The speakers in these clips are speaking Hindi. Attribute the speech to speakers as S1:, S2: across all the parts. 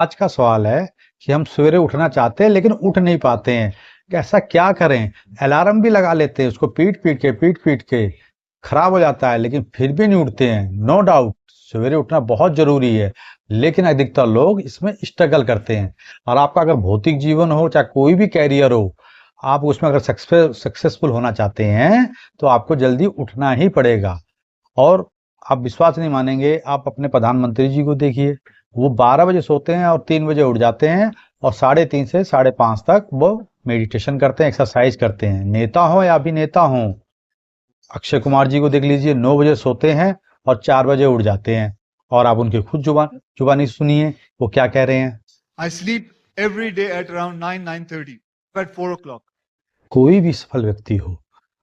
S1: आज का सवाल है कि हम सवेरे उठना चाहते हैं लेकिन उठ नहीं पाते हैं। कि ऐसा क्या करें? अलार्म भी लगा लेते हैं, उसको पीट पीट के खराब हो जाता है, लेकिन फिर भी नहीं उठते हैं। नो डाउट सवेरे उठना बहुत जरूरी है, लेकिन अधिकतर लोग इसमें स्ट्रगल करते हैं। और आपका अगर भौतिक जीवन हो चाहे कोई भी कैरियर हो, आप उसमें अगर सक्सेसफुल होना चाहते हैं तो आपको जल्दी उठना ही पड़ेगा। और आप विश्वास नहीं मानेंगे, आप अपने प्रधानमंत्री जी को देखिए, वो 12 बजे सोते हैं और 3 बजे उठ जाते हैं, और 3:30 से 5:30 तक वो मेडिटेशन करते हैं, एक्सरसाइज करते हैं। नेता हो या अभिनेता हो, अक्षय कुमार जी को देख लीजिए, 9 बजे सोते हैं और 4 बजे उठ जाते हैं। और आप उनकी खुद जुबानी सुनिए, वो क्या कह रहे हैं।
S2: I sleep every day at around 9:30, at 4 o'clock.
S1: कोई भी सफल व्यक्ति हो,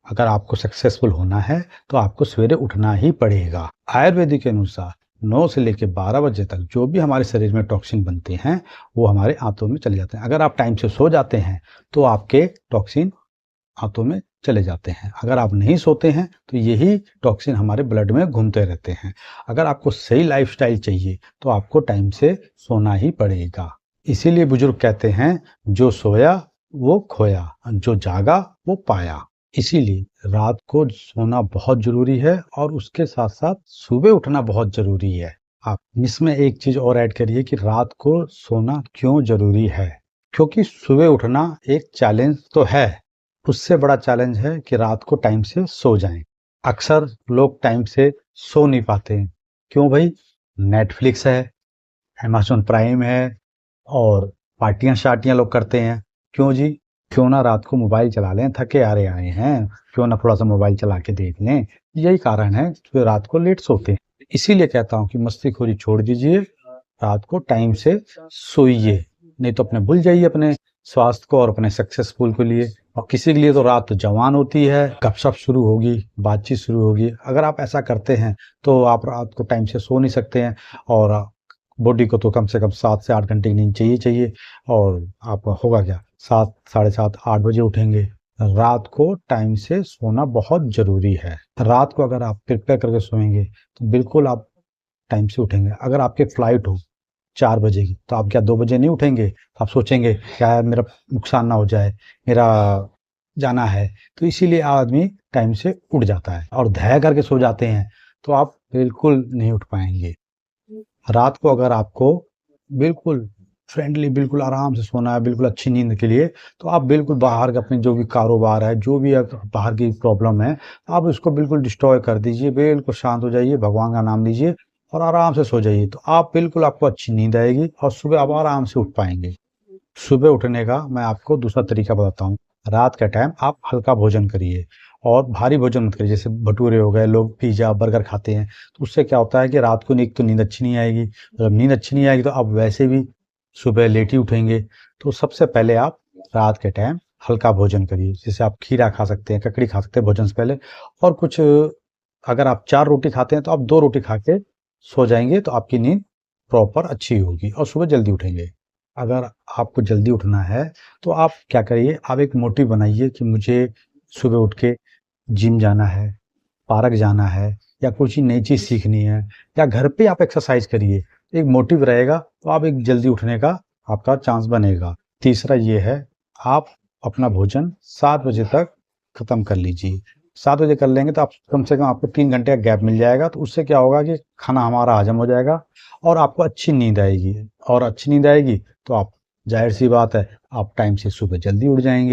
S1: अगर आपको सक्सेसफुल होना है तो आपको सवेरे उठना ही पड़ेगा। आयुर्वेदिक के अनुसार 9 से लेकर 12 बजे तक जो भी हमारे शरीर में टॉक्सिन बनते हैं वो हमारे आंतों में चले जाते हैं। अगर आप टाइम से सो जाते हैं तो आपके टॉक्सिन आंतों में चले जाते हैं। अगर आप नहीं सोते हैं तो यही टॉक्सिन हमारे ब्लड में घूमते रहते हैं। अगर आपको सही लाइफस्टाइल चाहिए तो आपको टाइम से सोना ही पड़ेगा। इसीलिए बुजुर्ग कहते हैं, जो सोया वो खोया, जो जागा वो पाया। इसीलिए रात को सोना बहुत जरूरी है और उसके साथ साथ सुबह उठना बहुत जरूरी है। आप इसमें एक चीज और ऐड करिए कि रात को सोना क्यों जरूरी है। क्योंकि सुबह उठना एक चैलेंज तो है, उससे बड़ा चैलेंज है कि रात को टाइम से सो जाएं। अक्सर लोग टाइम से सो नहीं पाते हैं। क्यों भाई? नेटफ्लिक्स है, अमेज़न प्राइम है, और पार्टियां शार्टियां लोग करते हैं। क्यों जी? क्यों ना रात को मोबाइल चला लें, थके हारे आए हैं, क्यों ना थोड़ा सा मोबाइल चला के देख लें। यही कारण है कि रात को लेट सोते हैं। इसीलिए कहता हूँ कि मस्तीखोरी छोड़ दीजिए, रात को टाइम से सोइए, नहीं तो अपने भूल जाइए अपने स्वास्थ्य को और अपने सक्सेसफुल के लिए। और किसी के लिए तो रात जवान होती है, गपशप शुरू होगी, बातचीत शुरू होगी। अगर आप ऐसा करते हैं तो आप रात को टाइम से सो नहीं सकते हैं, और बॉडी को तो कम से कम 7 से 8 घंटे की नींद चाहिए। और आप होगा क्या, 7, साढ़े 7, 8 बजे उठेंगे। रात को टाइम से सोना बहुत जरूरी है। रात को अगर आप प्रिपेयर करके सोएंगे तो बिल्कुल आप टाइम से उठेंगे। अगर आपके फ्लाइट हो 4 बजे की, तो आप क्या 2 बजे नहीं उठेंगे? आप सोचेंगे क्या है, मेरा नुकसान ना हो जाए, मेरा जाना है। तो इसीलिए आदमी टाइम से उठ जाता है और धैर्य करके सो जाते हैं, तो आप बिल्कुल नहीं उठ पाएंगे। रात को अगर आपको बिल्कुल फ्रेंडली, बिल्कुल आराम से सोना है, बिल्कुल अच्छी नींद के लिए, तो आप बिल्कुल बाहर के अपने जो भी कारोबार है, जो भी बाहर की प्रॉब्लम है, आप उसको बिल्कुल डिस्ट्रॉय कर दीजिए। बिल्कुल शांत हो जाइए, भगवान का नाम लीजिए और आराम से सो जाइए। तो आप बिल्कुल, आपको अच्छी नींद आएगी और सुबह आप आराम से उठ पाएंगे। सुबह उठने का मैं आपको दूसरा तरीका बताता हूँ। रात का टाइम आप हल्का भोजन करिए और भारी भोजन मत करिए। जैसे भटूरे हो गए, लोग पिज्जा बर्गर खाते हैं, तो उससे क्या होता है कि रात को एक तो नींद अच्छी नहीं आएगी। जब नींद अच्छी नहीं आएगी तो आप वैसे भी सुबह लेट ही उठेंगे। तो सबसे पहले आप रात के टाइम हल्का भोजन करिए। जैसे आप खीरा खा सकते हैं, ककड़ी खा सकते हैं भोजन से पहले। और कुछ, अगर आप 4 रोटी खाते हैं तो आप 2 रोटी खा के सो जाएंगे, तो आपकी नींद प्रॉपर अच्छी होगी और सुबह जल्दी उठेंगे। अगर आपको जल्दी उठना है तो आप क्या करिए, आप एक मोटिव बनाइए कि मुझे सुबह उठ के जिम जाना है, पार्क जाना है, या कुछ नई चीज सीखनी है, या घर पे आप एक्सरसाइज करिए। एक मोटिव रहेगा तो आप एक जल्दी उठने का आपका चांस बनेगा। तीसरा ये है, आप अपना भोजन 7 बजे तक खत्म कर लीजिए। 7 बजे कर लेंगे तो आप कम से कम आपको 3 घंटे का गैप मिल जाएगा। तो उससे क्या होगा कि खाना हमारा हजम हो जाएगा और आपको अच्छी नींद आएगी। और अच्छी नींद आएगी तो आप, जाहिर सी बात है, आप टाइम से सुबह जल्दी उठ जाएंगे।